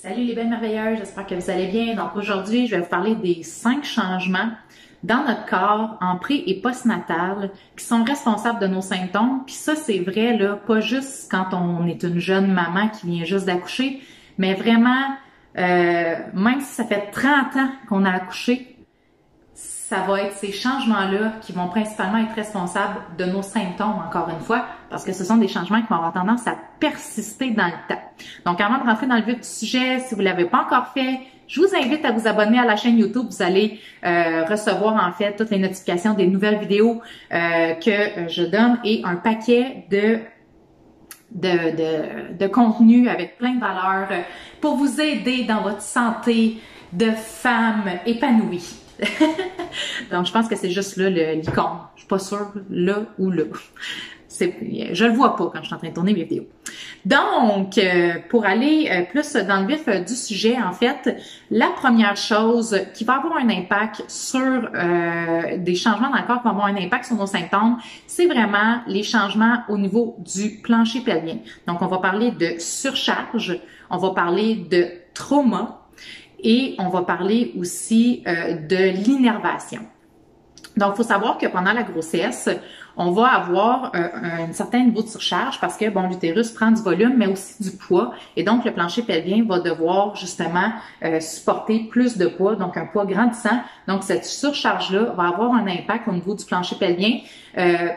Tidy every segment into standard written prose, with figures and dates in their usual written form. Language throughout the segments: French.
Salut les belles merveilleuses, j'espère que vous allez bien. Donc aujourd'hui, je vais vous parler des 5 changements dans notre corps en pré- et post-natal qui sont responsables de nos symptômes. Puis ça, c'est vrai, là, pas juste quand on est une jeune maman qui vient juste d'accoucher, mais vraiment, même si ça fait 30 ans qu'on a accouché, ça va être ces changements-là qui vont principalement être responsables de nos symptômes, encore une fois, parce que ce sont des changements qui vont avoir tendance à persister dans le temps. Donc, avant de rentrer dans le vif du sujet, si vous ne l'avez pas encore fait, je vous invite à vous abonner à la chaîne YouTube. Vous allez recevoir, en fait, toutes les notifications des nouvelles vidéos que je donne et un paquet de contenu avec plein de valeurs pour vous aider dans votre santé de femme épanouie. Donc, je pense que c'est juste là l'icône. Je suis pas sûre là ou là. Je le vois pas quand je suis en train de tourner mes vidéos. Donc, pour aller plus dans le vif du sujet, en fait, la première chose qui va avoir un impact sur des changements dans le corps qui vont avoir un impact sur nos symptômes, c'est vraiment les changements au niveau du plancher pelvien. Donc, on va parler de surcharge, on va parler de trauma, et on va parler aussi de l'innervation. Donc, il faut savoir que pendant la grossesse, on va avoir un certain niveau de surcharge parce que, bon, l'utérus prend du volume, mais aussi du poids. Et donc, le plancher pelvien va devoir justement supporter plus de poids, donc un poids grandissant. Donc, cette surcharge-là va avoir un impact au niveau du plancher pelvien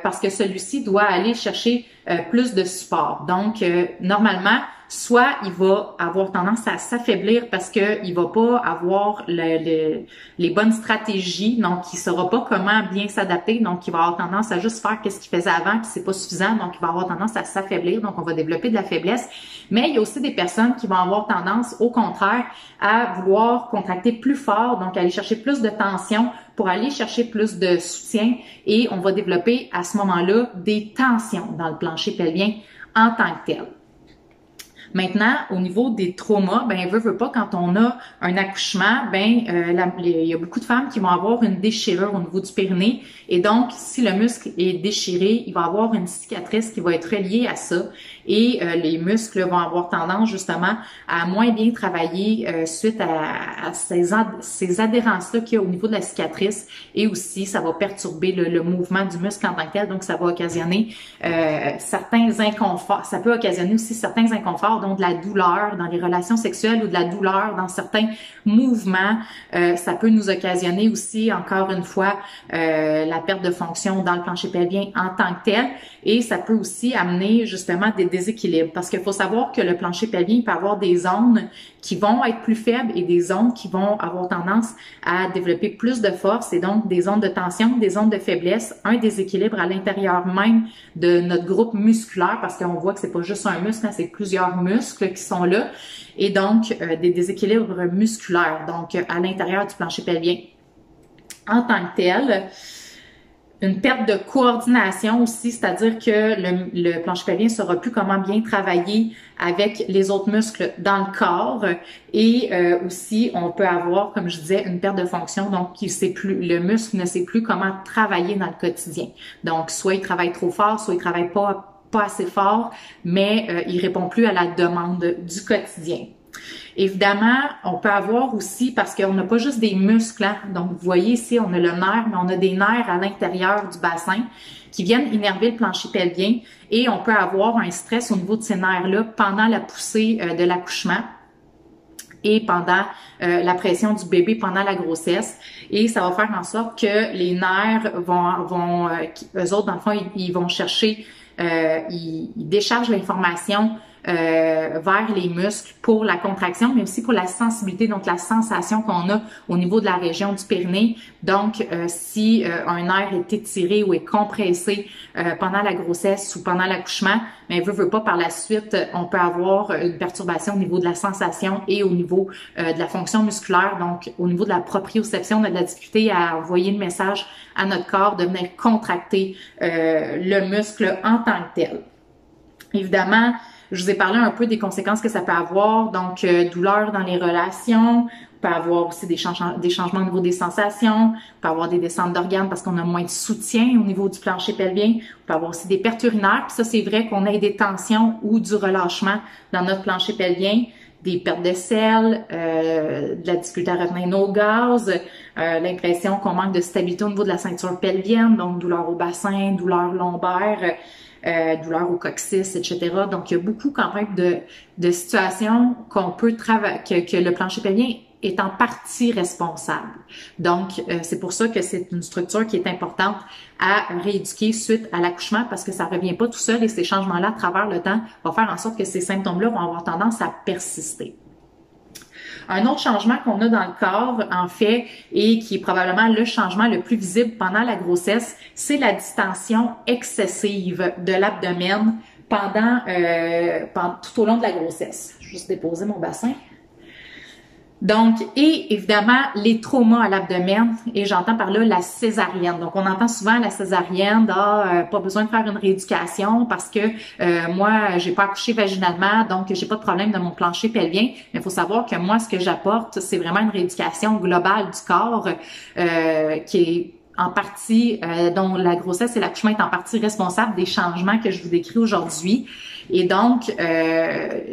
parce que celui-ci doit aller chercher plus de support. Donc, normalement, soit il va avoir tendance à s'affaiblir parce que il va pas avoir les bonnes stratégies, donc il saura pas comment bien s'adapter, donc il va avoir tendance à juste faire ce qu'il faisait avant, puis c'est pas suffisant, donc il va avoir tendance à s'affaiblir, donc on va développer de la faiblesse. Mais il y a aussi des personnes qui vont avoir tendance, au contraire, à vouloir contracter plus fort, donc aller chercher plus de tension pour aller chercher plus de soutien, et on va développer à ce moment-là des tensions dans le plancher pelvien en tant que tel. Maintenant, au niveau des traumas, ben veut pas, quand on a un accouchement, ben il y a beaucoup de femmes qui vont avoir une déchirure au niveau du périnée, et donc si le muscle est déchiré, il va avoir une cicatrice qui va être reliée à ça, et les muscles vont avoir tendance justement à moins bien travailler suite à ces adhérences-là qu'il y a au niveau de la cicatrice, et aussi ça va perturber le mouvement du muscle en tant que tel, donc ça va occasionner certains inconforts. Ça peut occasionner aussi certains inconforts, donc de la douleur dans les relations sexuelles ou de la douleur dans certains mouvements. Ça peut nous occasionner aussi, encore une fois, la perte de fonction dans le plancher pelvien en tant que tel, et ça peut aussi amener justement des déséquilibres, parce qu'il faut savoir que le plancher pelvien peut avoir des zones qui vont être plus faibles et des zones qui vont avoir tendance à développer plus de force, et donc des zones de tension, des zones de faiblesse, un déséquilibre à l'intérieur même de notre groupe musculaire, parce qu'on voit que c'est pas juste un muscle, hein, c'est plusieurs muscles qui sont là, et donc des déséquilibres musculaires, donc à l'intérieur du plancher pelvien en tant que tel. Une perte de coordination aussi, c'est-à-dire que le plancher pelvien ne saura plus comment bien travailler avec les autres muscles dans le corps, et aussi on peut avoir, comme je disais, une perte de fonction, donc le muscle ne sait plus comment travailler dans le quotidien. Donc soit il travaille trop fort, soit il travaille pas assez fort, mais il répond plus à la demande du quotidien. Évidemment, on peut avoir aussi, parce qu'on n'a pas juste des muscles, hein, donc vous voyez ici, on a le nerf, mais on a des nerfs à l'intérieur du bassin qui viennent innerver le plancher pelvien, et on peut avoir un stress au niveau de ces nerfs-là pendant la poussée de l'accouchement et pendant la pression du bébé pendant la grossesse, et ça va faire en sorte que les nerfs eux autres, dans le fond, ils vont chercher, ils déchargent l'information vers les muscles pour la contraction, mais aussi pour la sensibilité, donc la sensation qu'on a au niveau de la région du périnée. Donc, si un nerf est étiré ou est compressé pendant la grossesse ou pendant l'accouchement, mais veut pas, par la suite, on peut avoir une perturbation au niveau de la sensation et au niveau de la fonction musculaire. Donc, au niveau de la proprioception, on a de la difficulté à envoyer le message à notre corps de venir contracter le muscle en tant que tel. Évidemment, je vous ai parlé un peu des conséquences que ça peut avoir, donc douleur dans les relations, on peut avoir aussi des changements au niveau des sensations, on peut avoir des descentes d'organes parce qu'on a moins de soutien au niveau du plancher pelvien, on peut avoir aussi des pertes urinaires, puis ça c'est vrai qu'on ait des tensions ou du relâchement dans notre plancher pelvien, des pertes de sel, de la difficulté à retenir nos gaz, l'impression qu'on manque de stabilité au niveau de la ceinture pelvienne, donc douleur au bassin, douleur lombaire, douleur au coccyx, etc. Donc, il y a beaucoup quand même de situations qu'on peut travailler, que le plancher pelvien est en partie responsable. Donc, c'est pour ça que c'est une structure qui est importante à rééduquer suite à l'accouchement parce que ça revient pas tout seul et ces changements-là à travers le temps vont faire en sorte que ces symptômes-là vont avoir tendance à persister. Un autre changement qu'on a dans le corps, en fait, et qui est probablement le changement le plus visible pendant la grossesse, c'est la distension excessive de l'abdomen pendant tout au long de la grossesse. Je vais juste déposer mon bassin. Donc, et évidemment, les traumas à l'abdomen, et j'entends par là la césarienne. Donc, on entend souvent la césarienne, pas besoin de faire une rééducation parce que moi, j'ai pas accouché vaginalement, donc j'ai pas de problème de mon plancher pelvien. Mais il faut savoir que moi, ce que j'apporte, c'est vraiment une rééducation globale du corps qui est en partie, dont la grossesse et l'accouchement est en partie responsable des changements que je vous décris aujourd'hui. Et donc,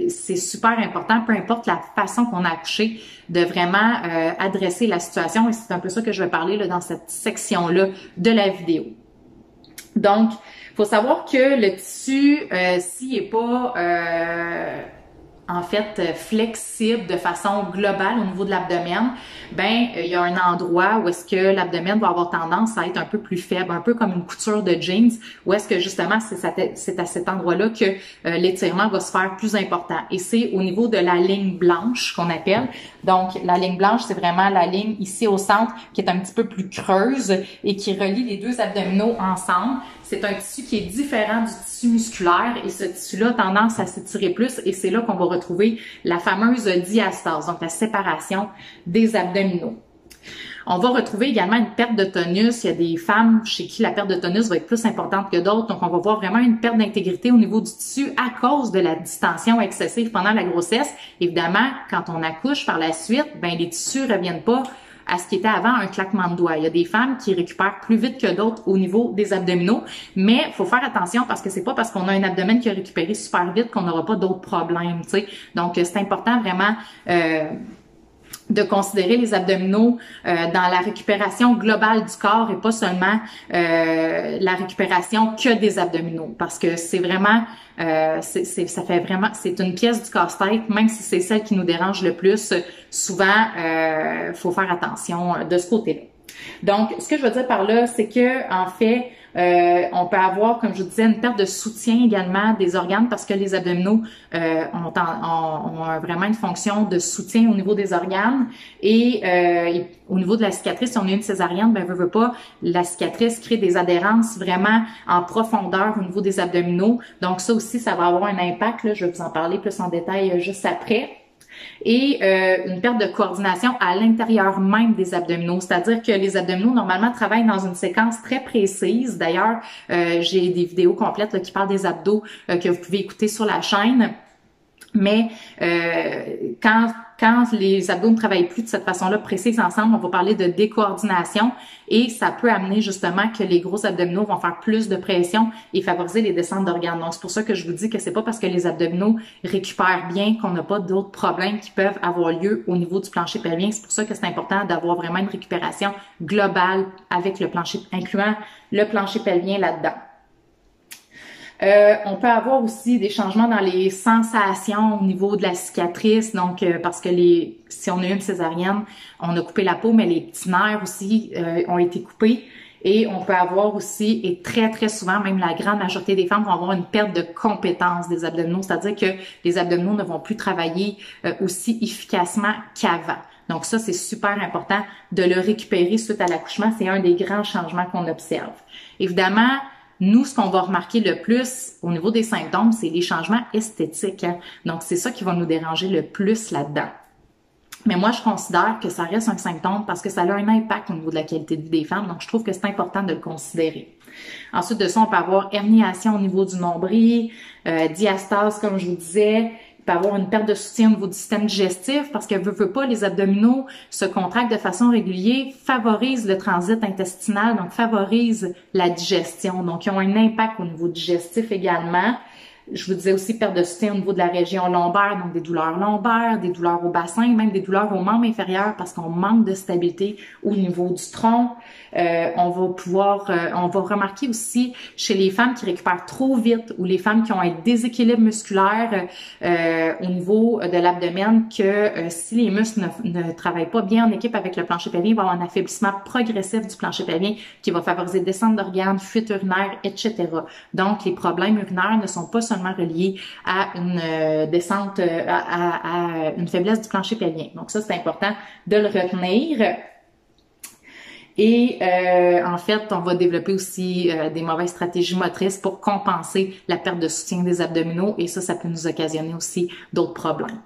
c'est super important, peu importe la façon qu'on a accouché, de vraiment adresser la situation. Et c'est un peu ça que je vais parler là, dans cette section-là de la vidéo. Donc, il faut savoir que le tissu, s'il n'est pas en fait flexible de façon globale au niveau de l'abdomen, ben il y a un endroit où est-ce que l'abdomen va avoir tendance à être un peu plus faible, un peu comme une couture de jeans, où est-ce que justement c'est à cet endroit-là que l'étirement va se faire plus important. Et c'est au niveau de la ligne blanche qu'on appelle. Donc la ligne blanche, c'est vraiment la ligne ici au centre qui est un petit peu plus creuse et qui relie les deux abdominaux ensemble. C'est un tissu qui est différent du tissu musculaire et ce tissu-là a tendance à s'étirer plus et c'est là qu'on va retrouver la fameuse diastase, donc la séparation des abdominaux. On va retrouver également une perte de tonus. Il y a des femmes chez qui la perte de tonus va être plus importante que d'autres. Donc, on va voir vraiment une perte d'intégrité au niveau du tissu à cause de la distension excessive pendant la grossesse. Évidemment, quand on accouche par la suite, ben les tissus reviennent pas à ce qui était avant un claquement de doigts. Il y a des femmes qui récupèrent plus vite que d'autres au niveau des abdominaux, mais faut faire attention parce que c'est pas parce qu'on a un abdomen qui a récupéré super vite qu'on n'aura pas d'autres problèmes, tu sais. Donc, c'est important vraiment de considérer les abdominaux dans la récupération globale du corps et pas seulement la récupération que des abdominaux, parce que c'est vraiment c'est une pièce du casse-tête, même si c'est celle qui nous dérange le plus. Souvent, faut faire attention de ce côté-là. Donc, ce que je veux dire par là, c'est que en fait, on peut avoir, comme je vous disais, une perte de soutien également des organes parce que les abdominaux ont vraiment une fonction de soutien au niveau des organes et au niveau de la cicatrice, si on a une césarienne, ben veut pas, la cicatrice crée des adhérences vraiment en profondeur au niveau des abdominaux. Donc ça aussi, ça va avoir un impact. Là, je vais vous en parler plus en détail juste après. Et une perte de coordination à l'intérieur même des abdominaux, c'est-à-dire que les abdominaux normalement travaillent dans une séquence très précise. D'ailleurs, j'ai des vidéos complètes là, qui parlent des abdos que vous pouvez écouter sur la chaîne. Mais quand les abdos ne travaillent plus de cette façon-là précise ensemble, on va parler de décoordination et ça peut amener justement que les gros abdominaux vont faire plus de pression et favoriser les descentes d'organes. Donc c'est pour ça que je vous dis que c'est pas parce que les abdominaux récupèrent bien qu'on n'a pas d'autres problèmes qui peuvent avoir lieu au niveau du plancher pelvien. C'est pour ça que c'est important d'avoir vraiment une récupération globale avec le plancher, incluant le plancher pelvien là-dedans. On peut avoir aussi des changements dans les sensations au niveau de la cicatrice, donc parce que si on a eu une césarienne, on a coupé la peau, mais les petits nerfs aussi ont été coupés. Et on peut avoir aussi, et très très souvent, même la grande majorité des femmes vont avoir une perte de compétence des abdominaux, c'est-à-dire que les abdominaux ne vont plus travailler aussi efficacement qu'avant. Donc ça, c'est super important de le récupérer suite à l'accouchement. C'est un des grands changements qu'on observe. Évidemment, nous, ce qu'on va remarquer le plus au niveau des symptômes, c'est les changements esthétiques. Hein? Donc, c'est ça qui va nous déranger le plus là-dedans. Mais moi, je considère que ça reste un symptôme parce que ça a un impact au niveau de la qualité de vie des femmes. Donc, je trouve que c'est important de le considérer. Ensuite de ça, on peut avoir herniation au niveau du nombril, diastase, comme je vous disais. Il peut avoir une perte de soutien au niveau du système digestif parce que veut pas, les abdominaux se contractent de façon régulière, favorisent le transit intestinal, donc favorisent la digestion. Donc, ils ont un impact au niveau digestif également. Je vous disais aussi perte de soutien au niveau de la région lombaire, donc des douleurs lombaires, des douleurs au bassin, même des douleurs aux membres inférieurs parce qu'on manque de stabilité au niveau du tronc. On va remarquer aussi chez les femmes qui récupèrent trop vite ou les femmes qui ont un déséquilibre musculaire au niveau de l'abdomen que si les muscles ne travaillent pas bien en équipe avec le plancher pelvien, il va y avoir un affaiblissement progressif du plancher pelvien qui va favoriser descente d'organes, fuite urinaire, etc. Donc, les problèmes urinaires ne sont pas seulement reliés à une descente, à une faiblesse du plancher pelvien. Donc ça, c'est important de le retenir. Et en fait, on va développer aussi des mauvaises stratégies motrices pour compenser la perte de soutien des abdominaux et ça peut nous occasionner aussi d'autres problèmes.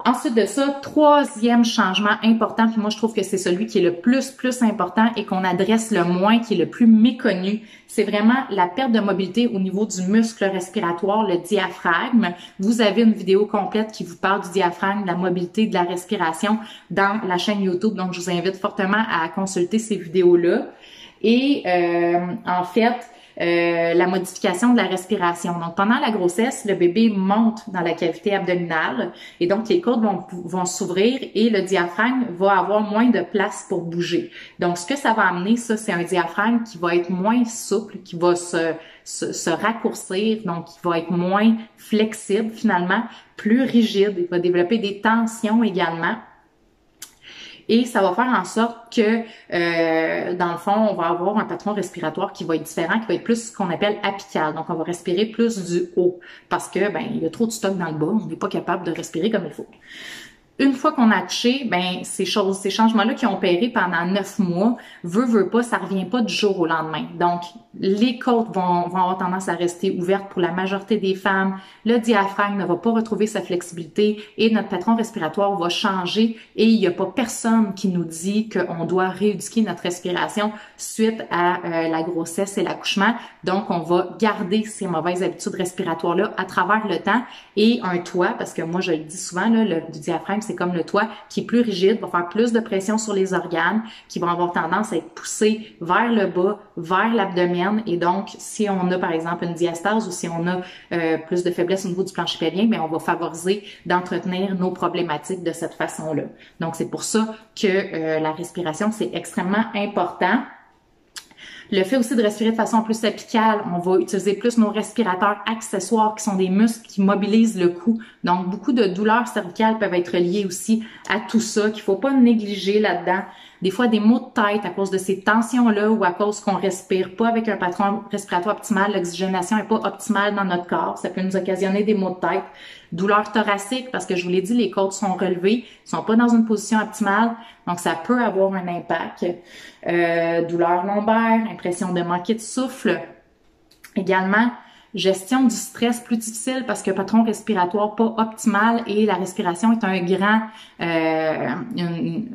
Ensuite de ça, troisième changement important, puis moi je trouve que c'est celui qui est le plus important et qu'on adresse le moins, qui est le plus méconnu, c'est vraiment la perte de mobilité au niveau du muscle respiratoire, le diaphragme. Vous avez une vidéo complète qui vous parle du diaphragme, de la mobilité, de la respiration dans la chaîne YouTube, donc je vous invite fortement à consulter ces vidéos-là. Et en fait, la modification de la respiration. Donc, pendant la grossesse, le bébé monte dans la cavité abdominale et donc les côtes vont s'ouvrir et le diaphragme va avoir moins de place pour bouger. Donc, ce que ça va amener, ça, c'est un diaphragme qui va être moins souple, qui va se raccourcir, donc qui va être moins flexible finalement, plus rigide. Il va développer des tensions également. Et ça va faire en sorte que, dans le fond, on va avoir un patron respiratoire qui va être différent, qui va être plus ce qu'on appelle apical. Donc, on va respirer plus du haut parce que, il y a trop de stock dans le bas. On n'est pas capable de respirer comme il faut. Une fois qu'on a accouché, ces changements-là qui ont opéré pendant 9 mois, veut pas, ça revient pas du jour au lendemain. Donc, les côtes vont avoir tendance à rester ouvertes pour la majorité des femmes. Le diaphragme ne va pas retrouver sa flexibilité et notre patron respiratoire va changer et il n'y a pas personne qui nous dit qu'on doit rééduquer notre respiration suite à la grossesse et l'accouchement. Donc, on va garder ces mauvaises habitudes respiratoires-là à travers le temps et un toit, parce que moi, je le dis souvent, là, le diaphragme, c'est comme le toit qui est plus rigide, va faire plus de pression sur les organes, qui vont avoir tendance à être poussés vers le bas, vers l'abdomen. Et donc, si on a par exemple une diastase ou si on a plus de faiblesse au niveau du plancher pelvien, on va favoriser d'entretenir nos problématiques de cette façon-là. Donc, c'est pour ça que la respiration, c'est extrêmement important. Le fait aussi de respirer de façon plus apicale, on va utiliser plus nos respirateurs accessoires qui sont des muscles qui mobilisent le cou. Donc, beaucoup de douleurs cervicales peuvent être liées aussi à tout ça, qu'il faut pas négliger là-dedans. Des fois, des maux de tête à cause de ces tensions-là ou à cause qu'on respire pas avec un patron respiratoire optimal, l'oxygénation est pas optimale dans notre corps. Ça peut nous occasionner des maux de tête. Douleurs thoraciques, parce que je vous l'ai dit, les côtes sont relevées, sont pas dans une position optimale, donc ça peut avoir un impact. Douleurs lombaires, impression de manquer de souffle. Également, gestion du stress plus difficile parce que patron respiratoire pas optimal et la respiration est un grand, une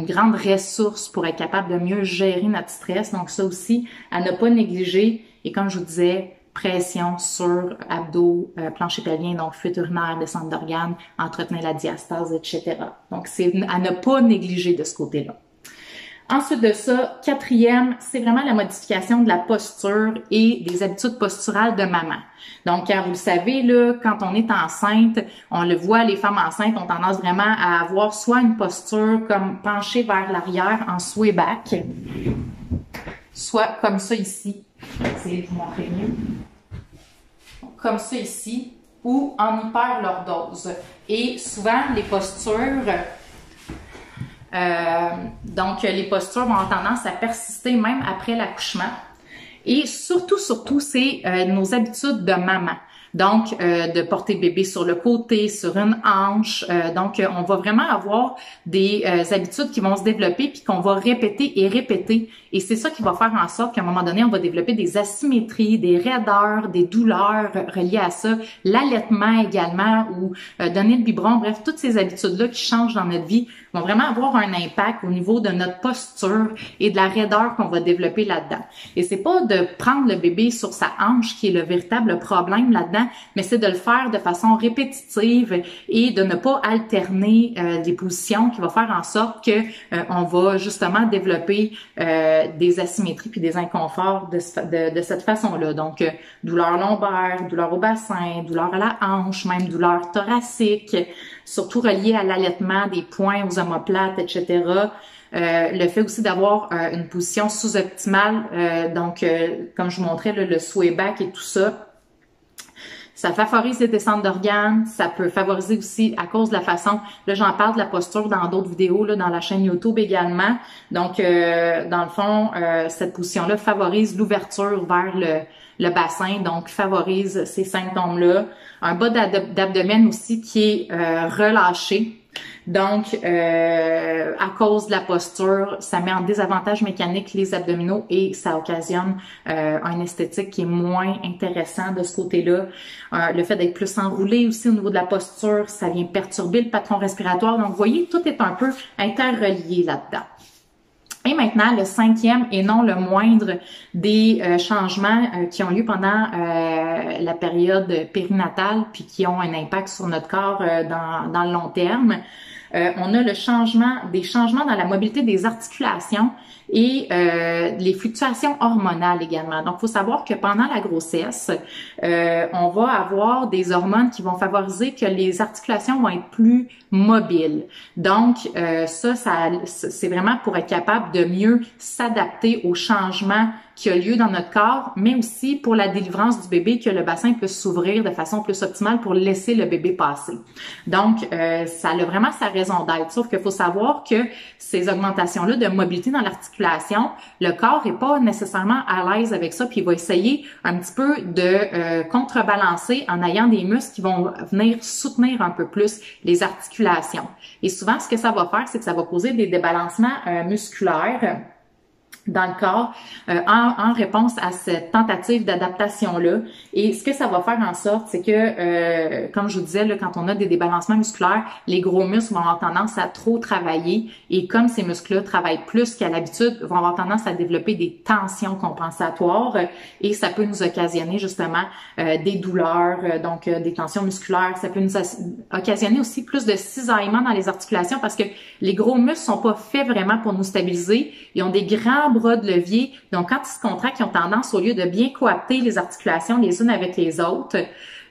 grande ressource pour être capable de mieux gérer notre stress. Donc ça aussi, à ne pas négliger. Et comme je vous disais, pression sur abdos, plancher pelvien, donc fuite urinaire, descente d'organes, entretenir la diastase, etc. Donc c'est à ne pas négliger de ce côté-là. Ensuite de ça, quatrième, c'est vraiment la modification de la posture et des habitudes posturales de maman. Donc, car vous le savez, là, quand on est enceinte, on le voit, les femmes enceintes ont tendance vraiment à avoir soit une posture comme penchée vers l'arrière en sway back, soit comme ça ici. Je vais essayer de vous montrer mieux. Comme ça ici, ou en hyperlordose. Et souvent, les postures... donc, les postures vont avoir tendance à persister même après l'accouchement. Et surtout, c'est nos habitudes de maman. Donc, de porter bébé sur le côté, sur une hanche. Donc, on va vraiment avoir des habitudes qui vont se développer puis qu'on va répéter et répéter. Et c'est ça qui va faire en sorte qu'à un moment donné, on va développer des asymétries, des raideurs, des douleurs reliées à ça, l'allaitement également ou donner le biberon. Bref, toutes ces habitudes-là qui changent dans notre vie vont vraiment avoir un impact au niveau de notre posture et de la raideur qu'on va développer là-dedans. Et c'est pas de prendre le bébé sur sa hanche qui est le véritable problème là-dedans, maintenant, mais c'est de le faire de façon répétitive et de ne pas alterner des positions qui va faire en sorte que on va justement développer des asymétries puis des inconforts de cette façon-là. Donc, douleur lombaire, douleur au bassin, douleur à la hanche, même douleur thoracique, surtout reliée à l'allaitement, des poings aux omoplates, etc. Le fait aussi d'avoir une position sous-optimale, donc comme je vous montrais, le sway back et tout ça, ça favorise les descentes d'organes, ça peut favoriser aussi à cause de la façon, là j'en parle de la posture dans d'autres vidéos, là, dans la chaîne YouTube également. Donc dans le fond, cette position-là favorise l'ouverture vers le bassin, donc favorise ces symptômes-là. Un bas d'abdomen aussi qui est relâché. Donc, à cause de la posture, ça met en désavantage mécanique les abdominaux et ça occasionne un esthétique qui est moins intéressant de ce côté-là. Le fait d'être plus enroulé aussi au niveau de la posture, ça vient perturber le patron respiratoire. Donc, vous voyez, tout est un peu interrelié là-dedans. Et maintenant, le cinquième et non le moindre des changements qui ont lieu pendant la période périnatale puis qui ont un impact sur notre corps dans le long terme. On a des changements dans la mobilité des articulations et les fluctuations hormonales également. Donc, il faut savoir que pendant la grossesse, on va avoir des hormones qui vont favoriser que les articulations vont être plus mobiles. Donc, ça c'est vraiment pour être capable de mieux s'adapter aux changements qui a lieu dans notre corps, mais aussi pour la délivrance du bébé, que le bassin peut s'ouvrir de façon plus optimale pour laisser le bébé passer. Donc, ça a vraiment sa raison d'être. Sauf qu'il faut savoir que ces augmentations-là de mobilité dans l'articulation, le corps n'est pas nécessairement à l'aise avec ça, puis il va essayer un petit peu de contrebalancer en ayant des muscles qui vont venir soutenir un peu plus les articulations. Et souvent, ce que ça va faire, c'est que ça va causer des débalancements musculaires dans le corps en réponse à cette tentative d'adaptation-là. Et ce que ça va faire en sorte, c'est que, comme je vous disais, là, quand on a des débalancements musculaires, les gros muscles vont avoir tendance à trop travailler et comme ces muscles-là travaillent plus qu'à l'habitude, vont avoir tendance à développer des tensions compensatoires et ça peut nous occasionner justement des douleurs, donc des tensions musculaires. Ça peut nous occasionner aussi plus de cisaillement dans les articulations parce que les gros muscles sont pas faits vraiment pour nous stabiliser. Ils ont des grands bras de levier. Donc, quand ils se contractent, ils ont tendance, au lieu de bien coapter les articulations les unes avec les autres,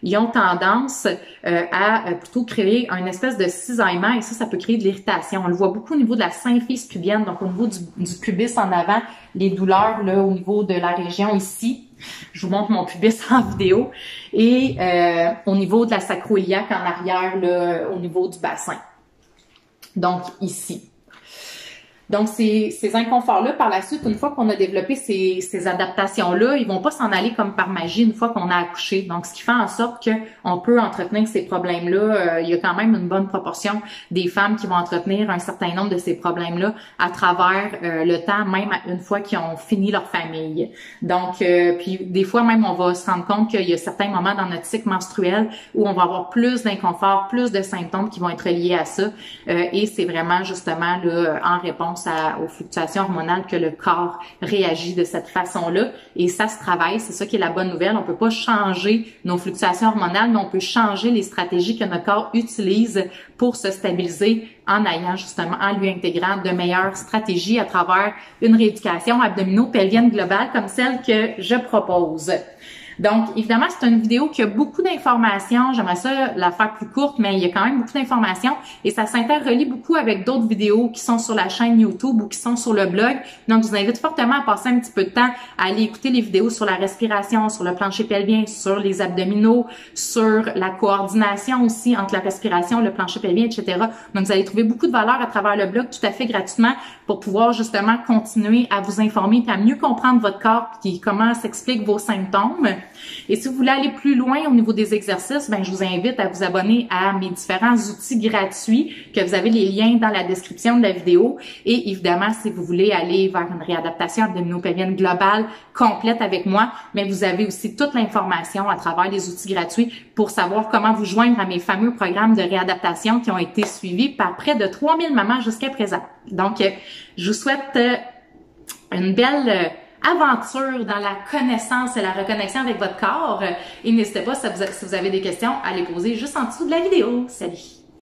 ils ont tendance à plutôt créer une espèce de cisaillement et ça peut créer de l'irritation. On le voit beaucoup au niveau de la symphyse pubienne, donc au niveau du pubis en avant, les douleurs là au niveau de la région ici. Je vous montre mon pubis en vidéo. Et au niveau de la sacro-iliaque en arrière, là, au niveau du bassin. Donc, ici. Donc, ces inconforts-là, par la suite, une fois qu'on a développé ces adaptations-là, ils vont pas s'en aller comme par magie une fois qu'on a accouché. Donc, ce qui fait en sorte qu'on peut entretenir ces problèmes-là. Il y a quand même une bonne proportion des femmes qui vont entretenir un certain nombre de ces problèmes-là à travers le temps, même une fois qu'ils ont fini leur famille. Donc, puis des fois même, on va se rendre compte qu'il y a certains moments dans notre cycle menstruel où on va avoir plus d'inconfort, plus de symptômes qui vont être liés à ça. Et c'est vraiment justement là, en réponse aux fluctuations hormonales que le corps réagit de cette façon-là. Et ça se travaille, c'est ça qui est la bonne nouvelle. On peut pas changer nos fluctuations hormonales, mais on peut changer les stratégies que notre corps utilise pour se stabiliser en ayant justement, en lui intégrant de meilleures stratégies à travers une rééducation abdominaux-pelvienne globale comme celle que je propose. Donc, évidemment, c'est une vidéo qui a beaucoup d'informations. J'aimerais ça la faire plus courte, mais il y a quand même beaucoup d'informations et ça s'interrelie beaucoup avec d'autres vidéos qui sont sur la chaîne YouTube ou qui sont sur le blog. Donc, je vous invite fortement à passer un petit peu de temps à aller écouter les vidéos sur la respiration, sur le plancher pelvien, sur les abdominaux, sur la coordination aussi entre la respiration, le plancher pelvien, etc. Donc, vous allez trouver beaucoup de valeur à travers le blog tout à fait gratuitement pour pouvoir justement continuer à vous informer et à mieux comprendre votre corps et comment s'expliquent vos symptômes. Et si vous voulez aller plus loin au niveau des exercices, ben je vous invite à vous abonner à mes différents outils gratuits que vous avez les liens dans la description de la vidéo. Et évidemment, si vous voulez aller vers une réadaptation abdominopelvienne globale complète avec moi, mais vous avez aussi toute l'information à travers les outils gratuits pour savoir comment vous joindre à mes fameux programmes de réadaptation qui ont été suivis par près de 3000 mamans jusqu'à présent. Donc, je vous souhaite une belle aventure dans la connaissance et la reconnexion avec votre corps. Et n'hésitez pas, si vous avez des questions, à les poser juste en dessous de la vidéo. Salut!